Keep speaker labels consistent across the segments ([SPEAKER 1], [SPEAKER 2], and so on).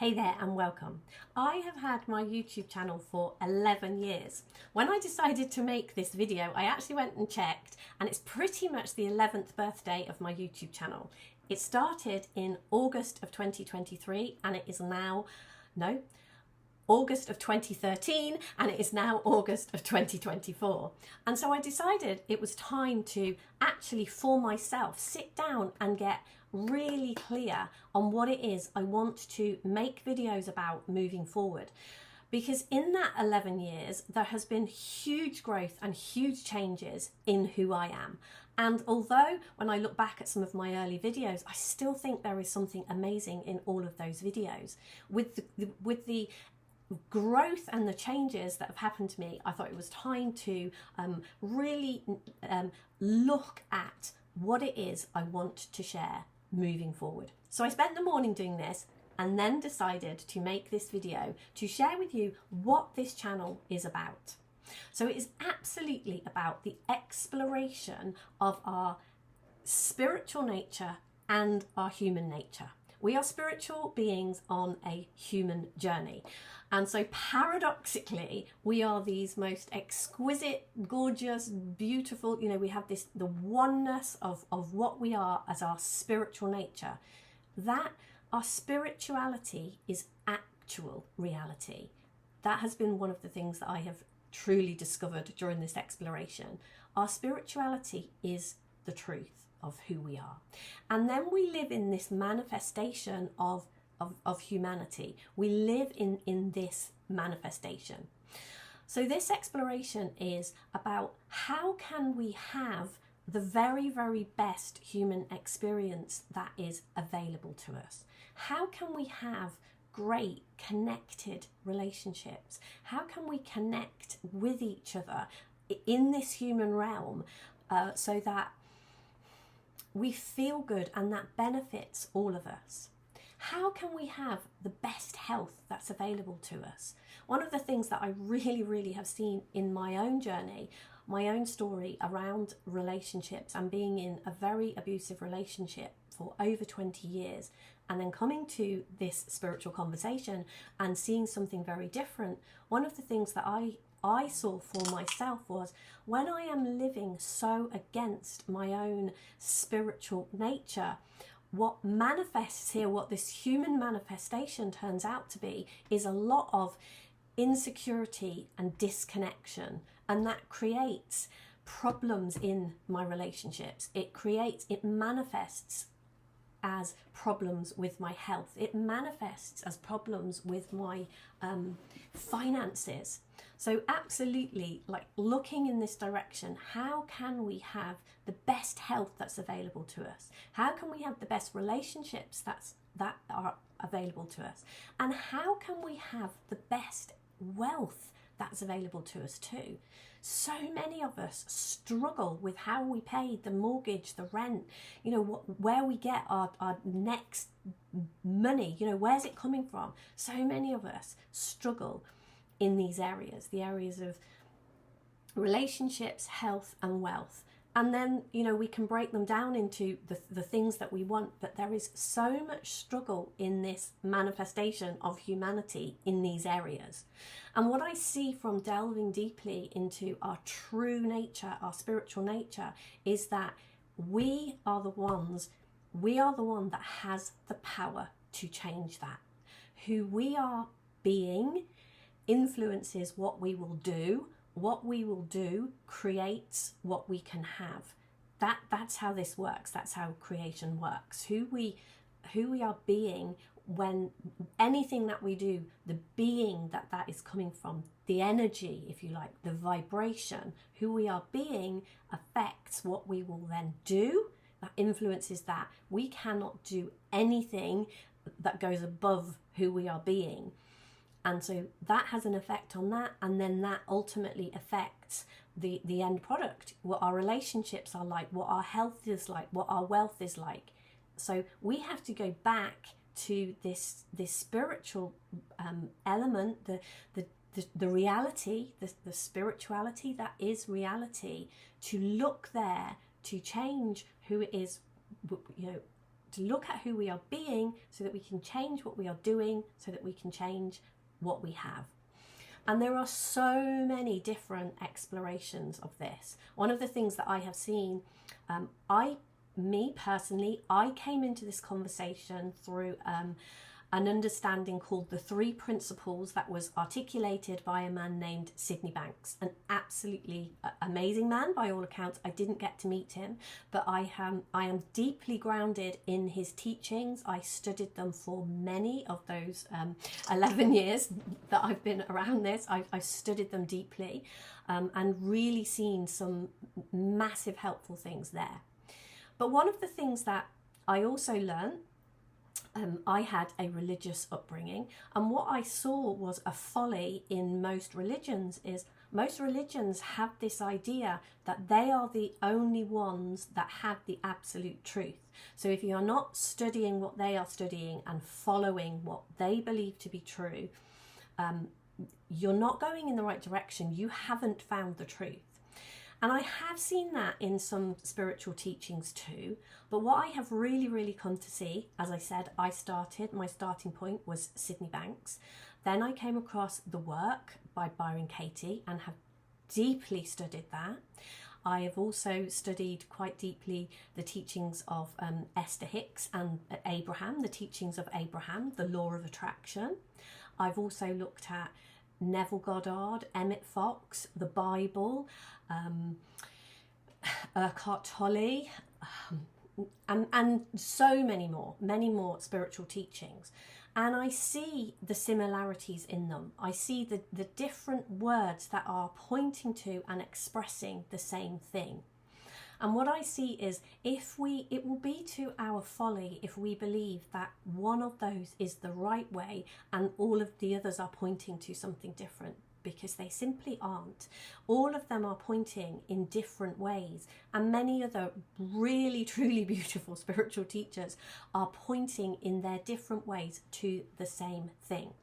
[SPEAKER 1] Hey there and welcome. I have had my YouTube channel for 11 years. When I decided to make this video, I actually went and checked, and it's pretty much the 11th birthday of my YouTube channel. It started in August of 2023 and it is now, August of 2013, and it is now August of 2024. And so I decided it was time to actually, for myself, sit down and get really clear on what it is I want to make videos about moving forward. Because in that 11 years, there has been huge growth and huge changes in who I am. And although when I look back at some of my early videos, I still think there is something amazing in all of those videos. With the growth and the changes that have happened to me, I thought it was time to really look at what it is I want to share moving forward. So I spent the morning doing this and then decided to make this video to share with you what this channel is about. So it is absolutely about the exploration of our spiritual nature and our human nature. We are spiritual beings on a human journey. And so paradoxically, we are these most exquisite, gorgeous, beautiful, we have the oneness of what we are as our spiritual nature. That our spirituality is actual reality. That has been one of the things that I have truly discovered during this exploration. Our spirituality is the truth of who we are. And then we live in this manifestation of humanity. We live in this manifestation. So this exploration is about how can we have the very, very best human experience that is available to us? How can we have great connected relationships? How can we connect with each other in this human realm so that we feel good and that benefits all of us? How can we have the best health that's available to us? One of the things that I really, really have seen in my own journey, my own story around relationships and being in a very abusive relationship for over 20 years, and then coming to this spiritual conversation and seeing something very different, one of the things that I saw for myself was when I am living so against my own spiritual nature, what manifests here, what this human manifestation turns out to be, is a lot of insecurity and disconnection. And that creates problems in my relationships. It manifests as problems with my health. It manifests as problems with my finances. So absolutely, like looking in this direction, how can we have the best health that's available to us? How can we have the best relationships that are available to us? And how can we have the best wealth that's available to us too? So many of us struggle with how we pay the mortgage, the rent, where we get our next money, where's it coming from? So many of us struggle in these areas, the areas of relationships, health and wealth. And then, we can break them down into the things that we want, but there is so much struggle in this manifestation of humanity in these areas. And what I see from delving deeply into our true nature, our spiritual nature, is that we are the one that has the power to change that. Who we are being influences what we will do. What we will do creates what we can have. That's how this works. That's how creation works. Who we are being, when anything that we do, the being that is coming from, the energy, if you like, the vibration, who we are being affects what we will then do. That influences that. We cannot do anything that goes above who we are being. And so that has an effect on that, and then that ultimately affects the end product, what our relationships are like, what our health is like, what our wealth is like. So we have to go back to this spiritual element, the reality, the spirituality that is reality, to look there, to change who it is, to look at who we are being so that we can change what we are doing, so that we can change what we have. And there are so many different explorations of this. One of the things that I have seen, me personally, I came into this conversation through an understanding called the 3 principles that was articulated by a man named Sydney Banks, an absolutely amazing man by all accounts. I didn't get to meet him, but I am deeply grounded in his teachings. I studied them for many of those 11 years that I've been around this. I've studied them deeply and really seen some massive helpful things there. But one of the things that I also learned, I had a religious upbringing, and what I saw was a folly in most religions is most religions have this idea that they are the only ones that have the absolute truth. So if you are not studying what they are studying and following what they believe to be true, you're not going in the right direction. You haven't found the truth. And I have seen that in some spiritual teachings too. But what I have really come to see, as I said, my starting point was Sydney Banks. Then I came across the work by Byron Katie and have deeply studied that. I have also studied quite deeply the teachings of Esther Hicks and Abraham, the teachings of Abraham, the law of attraction. I've also looked at Neville Goddard, Emmett Fox, the Bible, Eckhart Tolle, and so many more spiritual teachings. And I see the similarities in them. I see the different words that are pointing to and expressing the same thing. And what I see is it will be to our folly if we believe that one of those is the right way and all of the others are pointing to something different, because they simply aren't. All of them are pointing in different ways, and many other really truly beautiful spiritual teachers are pointing in their different ways to the same thing.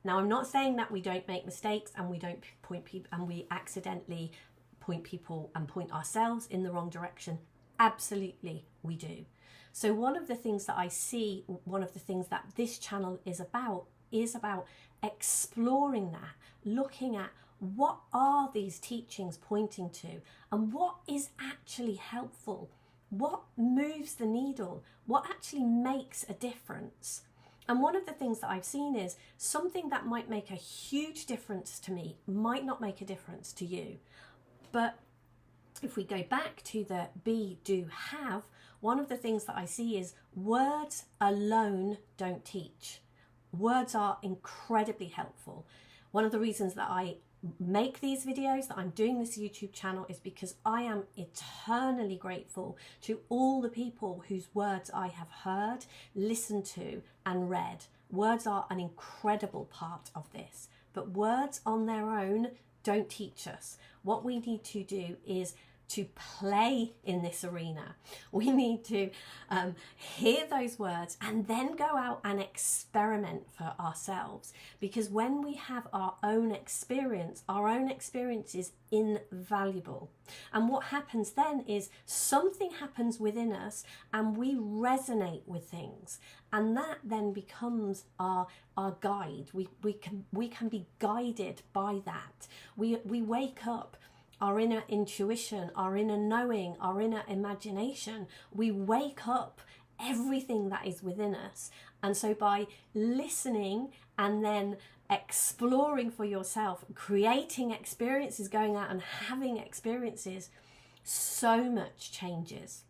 [SPEAKER 1] Now, I'm not saying that we don't make mistakes and we don't point people and we accidentally point people and point ourselves in the wrong direction. Absolutely we do. So one of the things that I see, one of the things that this channel is about exploring that, looking at what are these teachings pointing to and what is actually helpful, what moves the needle, what actually makes a difference. And one of the things that I've seen is something that might make a huge difference to me might not make a difference to you. But if we go back to the be, do, have, one of the things that I see is words alone don't teach. Words are incredibly helpful. One of the reasons that I make these videos, that I'm doing this YouTube channel, is because I am eternally grateful to all the people whose words I have heard, listened to and read. Words are an incredible part of this, but words on their own don't teach us. What we need to do is to play in this arena. We need to hear those words and then go out and experiment for ourselves, because when we have our own experience is invaluable. And what happens then is something happens within us and we resonate with things, and that then becomes our guide. We can be guided by that. We wake up, our inner intuition, our inner knowing, our inner imagination, we wake up everything that is within us. And so by listening and then exploring for yourself, creating experiences, going out and having experiences, so much changes.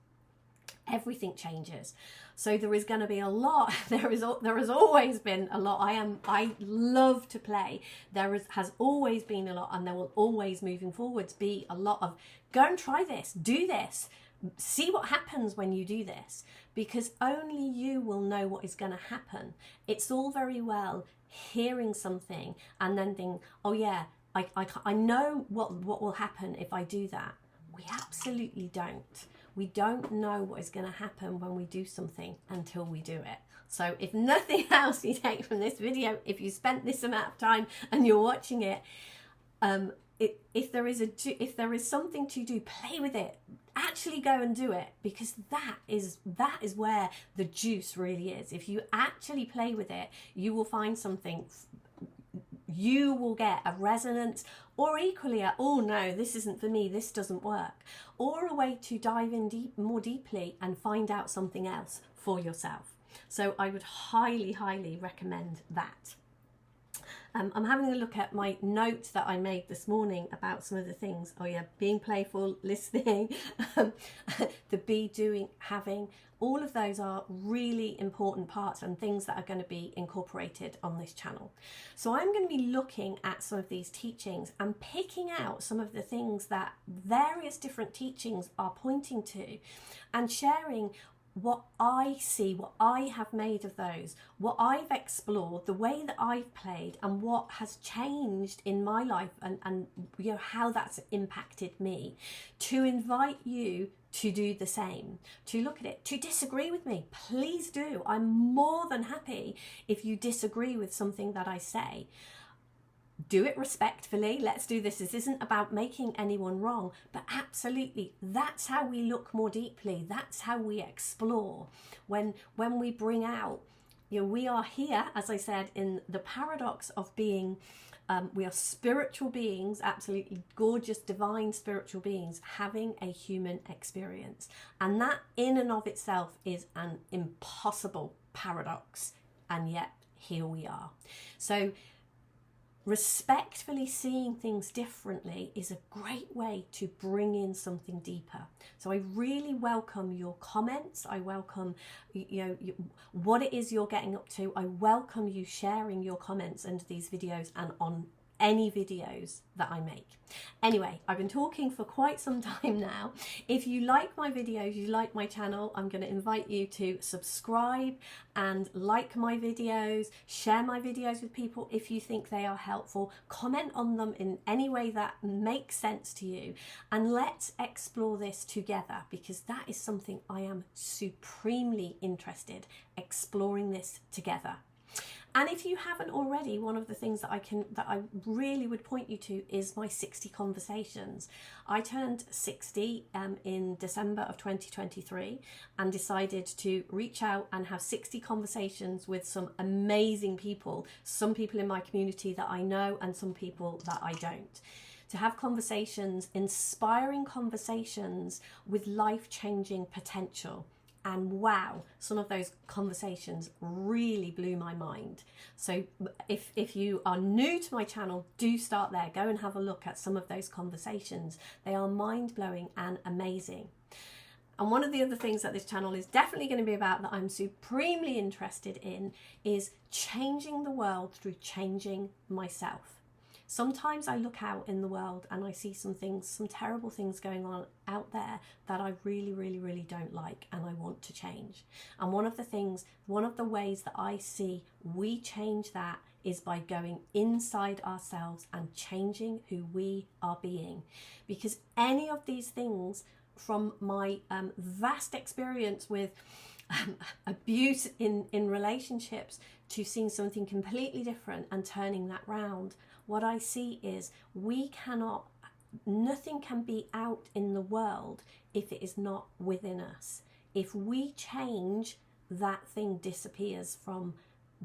[SPEAKER 1] Everything changes. So there is going to be a lot. There has always been a lot. I love to play. Has always been a lot, and there will always, moving forwards, be a lot of go and try this, do this, see what happens when you do this, because only you will know what is going to happen. It's all very well hearing something and then think, oh yeah, I know what will happen if I do that. We absolutely don't. We don't know what is going to happen when we do something until we do it. So if nothing else you take from this video, if you spent this amount of time and you're watching it, if there is something to do, play with it. Actually go and do it, because that is where the juice really is. If you actually play with it, you will find something. You will get a resonance, or equally a, oh no, this isn't for me, this doesn't work, or a way to dive in more deeply and find out something else for yourself. So I would highly recommend that. I'm having a look at my notes that I made this morning about some of the things. Oh yeah, being playful, listening, the be, doing, having, all of those are really important parts and things that are going to be incorporated on this channel. So I'm going to be looking at some of these teachings and picking out some of the things that various different teachings are pointing to, and sharing what I see, what I have made of those, what I've explored, the way that I've played, and what has changed in my life, and you know, how that's impacted me, to invite you to do the same, to look at it, to disagree with me. Please do. I'm more than happy if you disagree with something that I say. Do it respectfully. Let's do this. This isn't about making anyone wrong, but absolutely, that's how we look more deeply. That's how we explore. When we bring out, you know, we are here, as I said, in the paradox of being, we are spiritual beings, absolutely gorgeous, divine spiritual beings, having a human experience. And that in and of itself is an impossible paradox. And yet here we are. So respectfully seeing things differently is a great way to bring in something deeper. So I really welcome your comments. I welcome what it is you're getting up to. I welcome you sharing your comments under these videos and on any videos that I make. Anyway, I've been talking for quite some time now. If you like my videos, you like my channel, I'm going to invite you to subscribe and like my videos, share my videos with people if you think they are helpful, comment on them in any way that makes sense to you, and let's explore this together, because that is something I am supremely interested, exploring this together. And if you haven't already, one of the things that I really would point you to is my 60 conversations. I turned 60 in December of 2023 and decided to reach out and have 60 conversations with some amazing people, some people in my community that I know and some people that I don't. To have conversations, inspiring conversations with life-changing potential. And wow, some of those conversations really blew my mind. So if you are new to my channel, do start there. Go and have a look at some of those conversations. They are mind-blowing and amazing. And one of the other things that this channel is definitely going to be about, that I'm supremely interested in, is changing the world through changing myself. Sometimes I look out in the world and I see some things, some terrible things going on out there that I really don't like and I want to change. And one of the ways that I see we change that is by going inside ourselves and changing who we are being. Because any of these things, from my vast experience with abuse in relationships to seeing something completely different and turning that round, what I see is nothing can be out in the world if it is not within us. If we change, that thing disappears from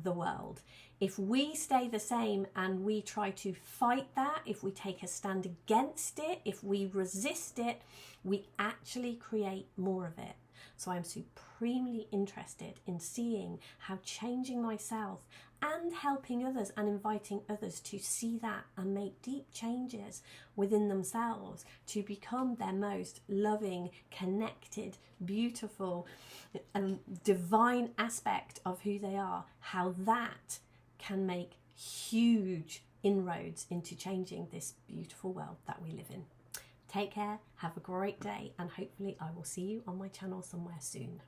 [SPEAKER 1] the world. If we stay the same and we try to fight that, if we take a stand against it, if we resist it, we actually create more of it. So I'm supremely interested in seeing how changing myself and helping others and inviting others to see that and make deep changes within themselves to become their most loving, connected, beautiful and divine aspect of who they are, how that can make huge inroads into changing this beautiful world that we live in. Take care, have a great day, and hopefully I will see you on my channel somewhere soon.